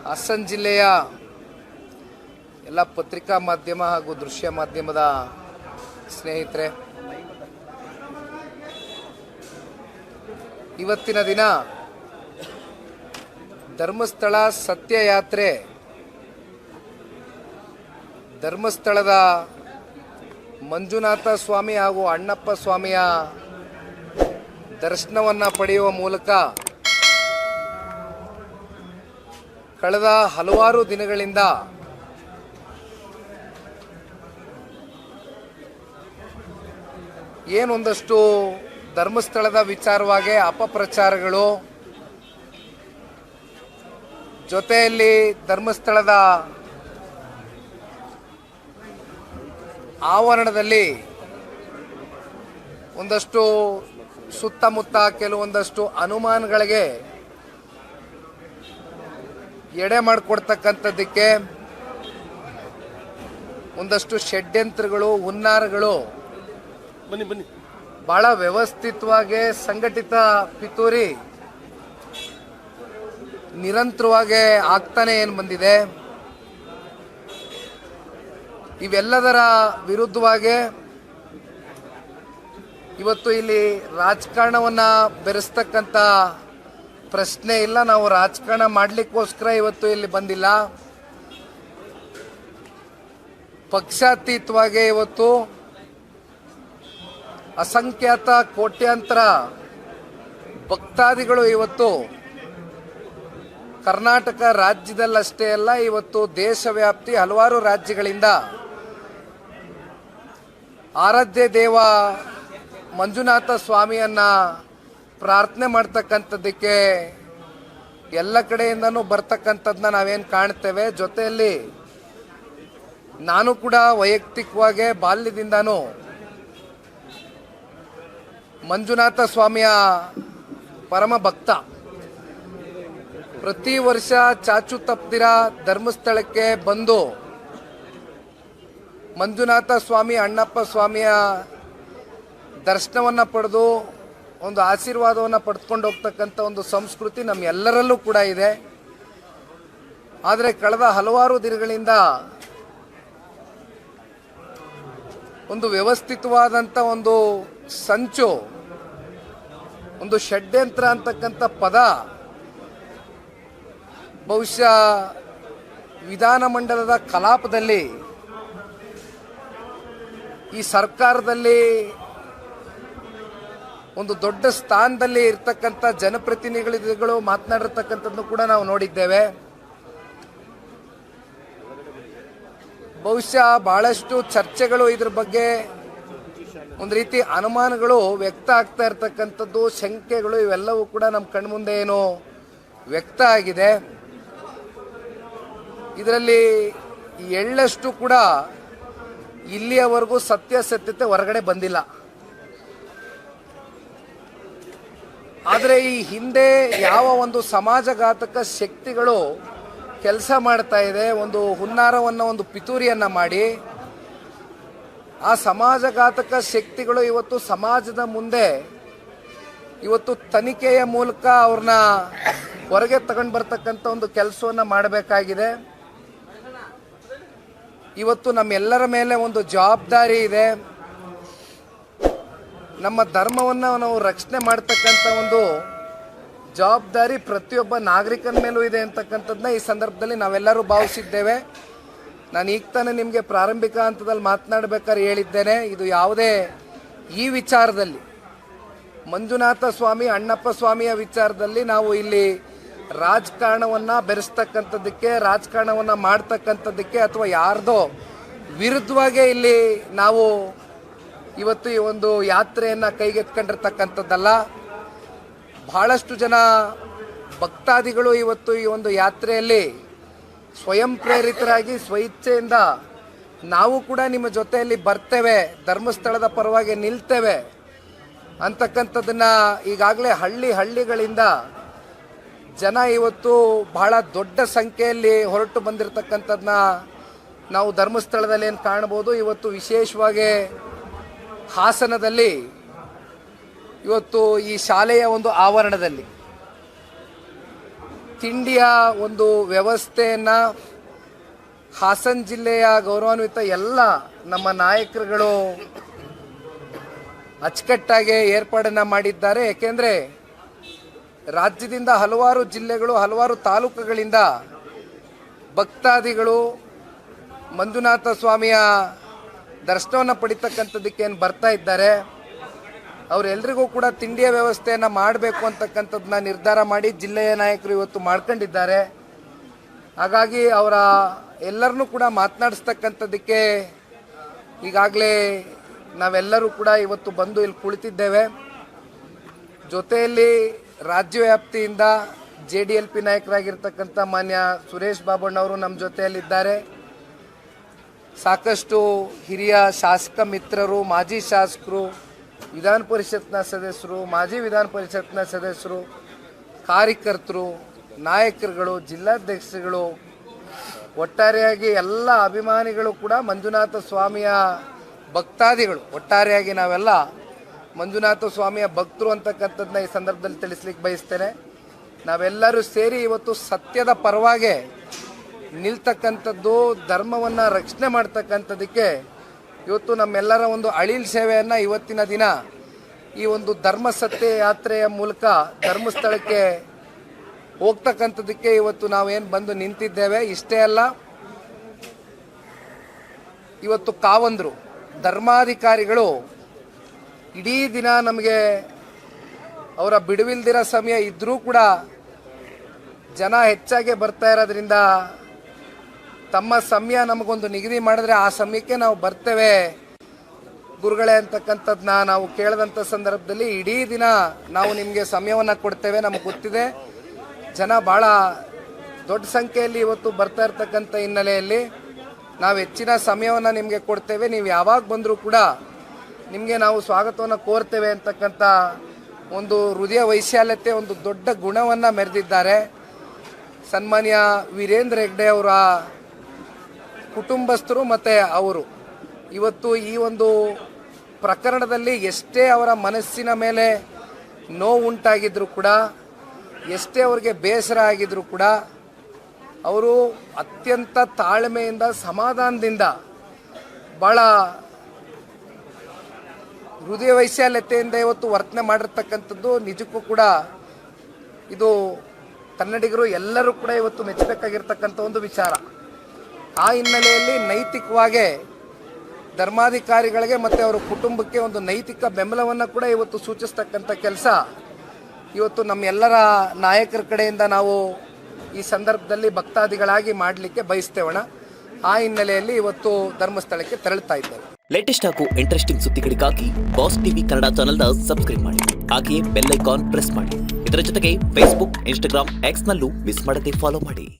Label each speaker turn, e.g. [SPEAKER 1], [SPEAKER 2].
[SPEAKER 1] ಹಾಸನ ಜಿಲ್ಲೆಯ ಎಲ್ಲ ಪತ್ರಿಕಾ ಮಾಧ್ಯಮ ಹಾಗೂ ದೃಶ್ಯ ಮಾಧ್ಯಮದ ಸ್ನೇಹಿತರೆ, ಇವತ್ತಿನ ದಿನ ಧರ್ಮಸ್ಥಳ ಸತ್ಯಯಾತ್ರೆ ಧರ್ಮಸ್ಥಳದ ಮಂಜುನಾಥ ಸ್ವಾಮಿ ಹಾಗೂ ಅಣ್ಣಪ್ಪ ಸ್ವಾಮಿಯ ದರ್ಶನವನ್ನು ಪಡೆಯುವ ಮೂಲಕ ಕಳೆದ ಹಲವಾರು ದಿನಗಳಿಂದ ಏನೊಂದಷ್ಟು ಧರ್ಮಸ್ಥಳದ ವಿಚಾರವಾಗಿ ಅಪಪ್ರಚಾರಗಳು, ಜೊತೆಯಲ್ಲಿ ಧರ್ಮಸ್ಥಳದ ಆವರಣದಲ್ಲಿ ಒಂದಷ್ಟು ಸುತ್ತಮುತ್ತ ಕೆಲವೊಂದಷ್ಟು ಅನುಮಾನಗಳಿಗೆ ಎಡೆ ಮಾಡಿಕೊಡ್ತಕ್ಕಂಥದ್ದಕ್ಕೆ ಒಂದಷ್ಟು ಷಡ್ಯಂತ್ರಗಳು, ಹುನ್ನಾರಗಳು ಬಹಳ ವ್ಯವಸ್ಥಿತವಾಗಿ ಸಂಘಟಿತ ಪಿತೂರಿ ನಿರಂತರವಾಗಿ ಆಗ್ತಾನೆ ಏನು ಬಂದಿದೆ. ಇವೆಲ್ಲದರ ವಿರುದ್ಧವಾಗಿ ಇವತ್ತು ಇಲ್ಲಿ ರಾಜಕಾರಣವನ್ನು ಬೆರೆಸ್ತಕ್ಕಂಥ ಪ್ರಶ್ನೆ ಇಲ್ಲ. ನಾವು ರಾಜಕಾರಣ ಮಾಡಲಿಕ್ಕೋಸ್ಕರ ಇವತ್ತು ಇಲ್ಲಿ ಬಂದಿಲ್ಲ. ಪಕ್ಷಾತೀತವಾಗಿ ಇವತ್ತು ಅಸಂಖ್ಯಾತ ಕೋಟ್ಯಾಂತರ ಭಕ್ತಾದಿಗಳು ಇವತ್ತು ಕರ್ನಾಟಕ ರಾಜ್ಯದಲ್ಲಷ್ಟೇ ಅಲ್ಲ, ಇವತ್ತು ದೇಶವ್ಯಾಪ್ತಿ ಹಲವಾರು ರಾಜ್ಯಗಳಿಂದ ಆರಾಧ್ಯ ದೇವ ಮಂಜುನಾಥ ಸ್ವಾಮಿಯನ್ನ ಪ್ರಾರ್ಥನೆ ಮಾಡ್ತಕ್ಕಂಥದ್ದಕ್ಕೆ ಎಲ್ಲ ಕಡೆಯಿಂದನೂ ಬರ್ತಕ್ಕಂಥದ್ದನ್ನ ನಾವೇನು ಕಾಣ್ತೇವೆ. ಜೊತೆಯಲ್ಲಿ ನಾನು ಕೂಡ ವೈಯಕ್ತಿಕವಾಗಿ ಬಾಲ್ಯದಿಂದನೂ ಮಂಜುನಾಥ ಸ್ವಾಮಿಯ ಪರಮ ಭಕ್ತ. ಪ್ರತಿ ವರ್ಷ ಚಾಚು ತಪ್ಪದಿರ ಧರ್ಮಸ್ಥಳಕ್ಕೆ ಬಂದು ಮಂಜುನಾಥ ಸ್ವಾಮಿ, ಅಣ್ಣಪ್ಪ ಸ್ವಾಮಿಯ ದರ್ಶನವನ್ನು ಪಡೆದು ಒಂದು ಆಶೀರ್ವಾದವನ್ನು ಪಡೆದುಕೊಂಡು ಹೋಗ್ತಕ್ಕಂಥ ಒಂದು ಸಂಸ್ಕೃತಿ ನಮ್ಮೆಲ್ಲರಲ್ಲೂ ಕೂಡ ಇದೆ. ಆದರೆ ಕಳೆದ ಹಲವಾರು ದಿನಗಳಿಂದ ಒಂದು ವ್ಯವಸ್ಥಿತವಾದಂಥ ಒಂದು ಸಂಚು, ಒಂದು ಷಡ್ಯಂತ್ರ ಅಂತಕ್ಕಂಥ ಪದ ಬಹುಶಃ ವಿಧಾನಮಂಡಲದ ಕಲಾಪದಲ್ಲಿ ಈ ಸರ್ಕಾರದಲ್ಲಿ ಒಂದು ದೊಡ್ಡ ಸ್ಥಾನದಲ್ಲಿ ಇರ್ತಕ್ಕಂಥ ಜನಪ್ರತಿನಿಧಿಗಳು ಮಾತನಾಡಿರ್ತಕ್ಕಂಥದ್ದನ್ನು ಕೂಡ ನಾವು ನೋಡಿದ್ದೇವೆ. ಬಹುಶಃ ಬಹಳಷ್ಟು ಚರ್ಚೆಗಳು ಇದ್ರ ಬಗ್ಗೆ ಒಂದು ರೀತಿ ಅನುಮಾನಗಳು ವ್ಯಕ್ತ ಆಗ್ತಾ ಇರ್ತಕ್ಕಂಥದ್ದು, ಶಂಕೆಗಳು ಇವೆಲ್ಲವೂ ಕೂಡ ನಮ್ಮ ಕಣ್ಮುಂದೆ ಏನು ವ್ಯಕ್ತ ಆಗಿದೆ. ಇದರಲ್ಲಿ ಎಳ್ಳಷ್ಟು ಕೂಡ ಇಲ್ಲಿಯವರೆಗೂ ಸತ್ಯಾಸತ್ಯತೆ ಹೊರಗಡೆ ಬಂದಿಲ್ಲ. ಆದರೆ ಈ ಹಿಂದೆ ಯಾವ ಒಂದು ಸಮಾಜಘಾತಕ ಶಕ್ತಿಗಳು ಕೆಲಸ ಮಾಡ್ತಾ ಇದೆ, ಒಂದು ಹುನ್ನಾರವನ್ನು, ಒಂದು ಪಿತೂರಿಯನ್ನು ಮಾಡಿ ಆ ಸಮಾಜಘಾತಕ ಶಕ್ತಿಗಳು ಇವತ್ತು ಸಮಾಜದ ಮುಂದೆ ಇವತ್ತು ತನಿಖೆಯ ಮೂಲಕ ಅವ್ರನ್ನ ಹೊರಗೆ ತಗೊಂಡು ಬರ್ತಕ್ಕಂಥ ಒಂದು ಕೆಲಸವನ್ನು ಮಾಡಬೇಕಾಗಿದೆ. ಇವತ್ತು ನಮ್ಮೆಲ್ಲರ ಮೇಲೆ ಒಂದು ಜವಾಬ್ದಾರಿ ಇದೆ. ನಮ್ಮ ಧರ್ಮವನ್ನು ನಾವು ರಕ್ಷಣೆ ಮಾಡ್ತಕ್ಕಂಥ ಒಂದು ಜವಾಬ್ದಾರಿ ಪ್ರತಿಯೊಬ್ಬ ನಾಗರಿಕನ ಮೇಲೂ ಇದೆ ಅಂತಕ್ಕಂಥದ್ದನ್ನ ಈ ಸಂದರ್ಭದಲ್ಲಿ ನಾವೆಲ್ಲರೂ ಭಾವಿಸಿದ್ದೇವೆ. ನಾನು ಈಗ ತಾನೇ ನಿಮಗೆ ಪ್ರಾರಂಭಿಕ ಹಂತದಲ್ಲಿ ಮಾತನಾಡಬೇಕಾದ್ರೆ ಹೇಳಿದ್ದೇನೆ, ಇದು ಯಾವುದೇ ಈ ವಿಚಾರದಲ್ಲಿ ಮಂಜುನಾಥ ಸ್ವಾಮಿ, ಅಣ್ಣಪ್ಪ ಸ್ವಾಮಿಯ ವಿಚಾರದಲ್ಲಿ ನಾವು ಇಲ್ಲಿ ರಾಜಕಾರಣವನ್ನು ಬೆರೆಸ್ತಕ್ಕಂಥದ್ದಕ್ಕೆ, ರಾಜಕಾರಣವನ್ನು ಮಾಡ್ತಕ್ಕಂಥದ್ದಕ್ಕೆ ಅಥವಾ ಯಾರ್ದೋ ವಿರುದ್ಧವಾಗಿ ಇಲ್ಲಿ ನಾವು ಇವತ್ತು ಈ ಒಂದು ಯಾತ್ರೆಯನ್ನು ಕೈಗೆತ್ಕೊಂಡಿರ್ತಕ್ಕಂಥದ್ದಲ್ಲ. ಬಹಳಷ್ಟು ಜನ ಭಕ್ತಾದಿಗಳು ಇವತ್ತು ಈ ಒಂದು ಯಾತ್ರೆಯಲ್ಲಿ ಸ್ವಯಂ ಪ್ರೇರಿತರಾಗಿ ಸ್ವಇಚ್ಛೆಯಿಂದ ನಾವು ಕೂಡ ನಿಮ್ಮ ಜೊತೆಯಲ್ಲಿ ಬರ್ತೇವೆ, ಧರ್ಮಸ್ಥಳದ ಪರವಾಗಿ ನಿಲ್ತೇವೆ ಅಂತಕ್ಕಂಥದ್ದನ್ನು ಈಗಾಗಲೇ ಹಳ್ಳಿಗಳಿಂದ ಜನ ಇವತ್ತು ಬಹಳ ದೊಡ್ಡ ಸಂಖ್ಯೆಯಲ್ಲಿ ಹೊರಟು ಬಂದಿರತಕ್ಕಂಥದ್ದನ್ನ ನಾವು ಧರ್ಮಸ್ಥಳದಲ್ಲಿ ಏನು ಕಾಣ್ಬೋದು. ಇವತ್ತು ವಿಶೇಷವಾಗಿ ಹಾಸನದಲ್ಲಿ ಇವತ್ತು ಈ ಶಾಲೆಯ ಒಂದು ಆವರಣದಲ್ಲಿ ತಿಂಡಿಯ ಒಂದು ವ್ಯವಸ್ಥೆಯನ್ನು ಹಾಸನ ಜಿಲ್ಲೆಯ ಗೌರವಾನ್ವಿತ ಎಲ್ಲ ನಮ್ಮ ನಾಯಕರುಗಳು ಅಚ್ಚುಕಟ್ಟಾಗಿ ಏರ್ಪಾಡನ್ನು ಮಾಡಿದ್ದಾರೆ. ಏಕೆಂದರೆ ರಾಜ್ಯದಿಂದ ಹಲವಾರು ಜಿಲ್ಲೆಗಳು, ಹಲವಾರು ತಾಲೂಕುಗಳಿಂದ ಭಕ್ತಾದಿಗಳು ಮಂಜುನಾಥ ಸ್ವಾಮಿಯ ದರ್ಶನವನ್ನು ಪಡಿತಕ್ಕಂಥದ್ದಕ್ಕೆ ಏನು ಬರ್ತಾ ಇದ್ದಾರೆ. ಅವರೆಲ್ಲರಿಗೂ ಕೂಡ ತಿಂಡಿಯ ವ್ಯವಸ್ಥೆಯನ್ನು ಮಾಡಬೇಕು ಅಂತಕ್ಕಂಥದ್ದನ್ನ ನಿರ್ಧಾರ ಮಾಡಿ ಜಿಲ್ಲೆಯ ನಾಯಕರು ಇವತ್ತು ಮಾಡ್ಕೊಂಡಿದ್ದಾರೆ. ಹಾಗಾಗಿ ಅವರ ಎಲ್ಲರನ್ನೂ ಕೂಡ ಮಾತನಾಡಿಸ್ತಕ್ಕಂಥದ್ದಕ್ಕೆ ಈಗಾಗಲೇ ನಾವೆಲ್ಲರೂ ಕೂಡ ಇವತ್ತು ಬಂದು ಇಲ್ಲಿ ಕುಳಿತಿದ್ದೇವೆ. ಜೊತೆಯಲ್ಲಿ ರಾಜ್ಯ ವ್ಯಾಪ್ತಿಯಿಂದ JDLP ನಾಯಕರಾಗಿರ್ತಕ್ಕಂಥ ಮಾನ್ಯ ಸುರೇಶ್ ಬಾಬಣ್ಣವರು ನಮ್ಮ ಜೊತೆಯಲ್ಲಿದ್ದಾರೆ. ಸಾಕಷ್ಟು ಹಿರಿಯ ಶಾಸಕ ಮಿತ್ರರು, ಮಾಜಿ ಶಾಸಕರು, ವಿಧಾನ ಪರಿಷತ್ನ ಸದಸ್ಯರು, ಮಾಜಿ ವಿಧಾನ ಪರಿಷತ್ನ ಸದಸ್ಯರು, ಕಾರ್ಯಕರ್ತರು, ನಾಯಕರುಗಳು, ಜಿಲ್ಲಾಧ್ಯಕ್ಷರುಗಳು, ಒಟ್ಟಾರೆಯಾಗಿ ಎಲ್ಲ ಅಭಿಮಾನಿಗಳು ಕೂಡ ಮಂಜುನಾಥ ಸ್ವಾಮಿಯ ಭಕ್ತಾದಿಗಳು, ಒಟ್ಟಾರೆಯಾಗಿ ನಾವೆಲ್ಲ ಮಂಜುನಾಥ ಸ್ವಾಮಿಯ ಭಕ್ತರು ಅಂತಕ್ಕಂಥದ್ದನ್ನ ಈ ಸಂದರ್ಭದಲ್ಲಿ ತಿಳಿಸ್ಲಿಕ್ಕೆ ಬಯಸ್ತೇನೆ. ನಾವೆಲ್ಲರೂ ಸೇರಿ ಇವತ್ತು ಸತ್ಯದ ಪರವಾಗಿ ನಿಲ್ತಕ್ಕಂಥದ್ದು, ಧರ್ಮವನ್ನು ರಕ್ಷಣೆ ಮಾಡ್ತಕ್ಕಂಥದ್ದಕ್ಕೆ ಇವತ್ತು ನಮ್ಮೆಲ್ಲರ ಒಂದು ಅಳಿಲ್ ಸೇವೆಯನ್ನು ಇವತ್ತಿನ ದಿನ ಈ ಒಂದು ಧರ್ಮ ಸತ್ಯ ಯಾತ್ರೆಯ ಮೂಲಕ ಧರ್ಮಸ್ಥಳಕ್ಕೆ ಹೋಗ್ತಕ್ಕಂಥದ್ದಕ್ಕೆ ಇವತ್ತು ನಾವೇನು ಬಂದು ನಿಂತಿದ್ದೇವೆ. ಇಷ್ಟೇ ಅಲ್ಲ, ಇವತ್ತು ಕಾವಂದರು ಧರ್ಮಾಧಿಕಾರಿಗಳು ಇಡೀ ದಿನ ನಮಗೆ ಅವರ ಬಿಡುವಿಲ್ದಿರೋ ಸಮಯ ಇದ್ದರೂ ಕೂಡ ಜನ ಹೆಚ್ಚಾಗಿ ಬರ್ತಾ ಇರೋದ್ರಿಂದ ತಮ್ಮ ಸಮಯ ನಮಗೊಂದು ನಿಗದಿ ಮಾಡಿದ್ರೆ ಆ ಸಮಯಕ್ಕೆ ನಾವು ಬರ್ತೇವೆ ಗುರುಗಳೇ ಅಂತಕ್ಕಂಥದ್ದನ್ನ ನಾವು ಕೇಳಿದಂಥ ಸಂದರ್ಭದಲ್ಲಿ ಇಡೀ ದಿನ ನಾವು ನಿಮಗೆ ಸಮಯವನ್ನು ಕೊಡ್ತೇವೆ, ನಮಗೆ ಗೊತ್ತಿದೆ ಜನ ಭಾಳ ದೊಡ್ಡ ಸಂಖ್ಯೆಯಲ್ಲಿ ಇವತ್ತು ಬರ್ತಾ ಇರ್ತಕ್ಕಂಥ ಹಿನ್ನೆಲೆಯಲ್ಲಿ ನಾವು ಹೆಚ್ಚಿನ ಸಮಯವನ್ನು ನಿಮಗೆ ಕೊಡ್ತೇವೆ, ನೀವು ಯಾವಾಗ ಬಂದರೂ ಕೂಡ ನಿಮಗೆ ನಾವು ಸ್ವಾಗತವನ್ನು ಕೋರ್ತೇವೆ ಅಂತಕ್ಕಂಥ ಒಂದು ಹೃದಯ ವೈಶಾಲ್ಯತೆ, ಒಂದು ದೊಡ್ಡ ಗುಣವನ್ನು ಮೆರೆದಿದ್ದಾರೆ. ಸನ್ಮಾನ್ಯ ವೀರೇಂದ್ರ ಹೆಗ್ಡೆ ಅವರ ಕುಟುಂಬಸ್ಥರು ಮತ್ತು ಅವರು ಇವತ್ತು ಈ ಒಂದು ಪ್ರಕರಣದಲ್ಲಿ ಎಷ್ಟೇ ಅವರ ಮನಸ್ಸಿನ ಮೇಲೆ ನೋವು ಉಂಟಾಗಿದ್ದರೂ ಕೂಡ, ಎಷ್ಟೇ ಅವರಿಗೆ ಬೇಸರ ಆಗಿದ್ದರೂ ಕೂಡ ಅವರು ಅತ್ಯಂತ ತಾಳ್ಮೆಯಿಂದ, ಸಮಾಧಾನದಿಂದ, ಭಾಳ ಹೃದಯ ವೈಶಾಲ್ಯತೆಯಿಂದ ಇವತ್ತು ವರ್ತನೆ ಮಾಡಿರ್ತಕ್ಕಂಥದ್ದು ನಿಜಕ್ಕೂ ಕೂಡ ಇದು ಕನ್ನಡಿಗರು ಎಲ್ಲರೂ ಕೂಡ ಇವತ್ತು ಮೆಚ್ಚಬೇಕಾಗಿರ್ತಕ್ಕಂಥ ಒಂದು ವಿಚಾರ. ಆ ಹಿನ್ನೆಲೆಯಲ್ಲಿ ನೈತಿಕವಾಗಿ ಧರ್ಮಾಧಿಕಾರಿಗಳಿಗೆ ಮತ್ತು ಅವರ ಕುಟುಂಬಕ್ಕೆ ಒಂದು ನೈತಿಕ ಬೆಂಬಲವನ್ನು ಕೂಡ ಇವತ್ತು ಸೂಚಿಸ್ತಕ್ಕಂಥ ಕೆಲಸ ಇವತ್ತು ನಮ್ಮೆಲ್ಲರ ನಾಯಕರ ಕಡೆಯಿಂದ ನಾವು ಈ ಸಂದರ್ಭದಲ್ಲಿ ಭಕ್ತಾದಿಗಳಾಗಿ ಮಾಡಲಿಕ್ಕೆ ಬಯಸ್ತೇವಣ. ಆ ಹಿನ್ನೆಲೆಯಲ್ಲಿ ಇವತ್ತು ಧರ್ಮಸ್ಥಳಕ್ಕೆ ತೆರಳುತ್ತಾ ಇದ್ದೇವೆ.
[SPEAKER 2] ಲೇಟೆಸ್ಟ್ ಹಾಗೂ ಇಂಟ್ರೆಸ್ಟಿಂಗ್ ಸುದ್ದಿಗಳಿಗಾಗಿ ಬಾಸ್ ಟಿವಿ ಕನ್ನಡ ಚಾನೆಲ್ನ ಸಬ್ಸ್ಕ್ರೈಬ್ ಮಾಡಿ, ಹಾಗೆಯೇ ಬೆಲ್ ಐಕಾನ್ ಪ್ರೆಸ್ ಮಾಡಿ. ಇದರ ಜೊತೆಗೆ ಫೇಸ್ಬುಕ್, ಇನ್ಸ್ಟಾಗ್ರಾಮ್, ಎಕ್ಸ್ನಲ್ಲೂ ಮಿಸ್ ಮಾಡದೆ ಫಾಲೋ ಮಾಡಿ.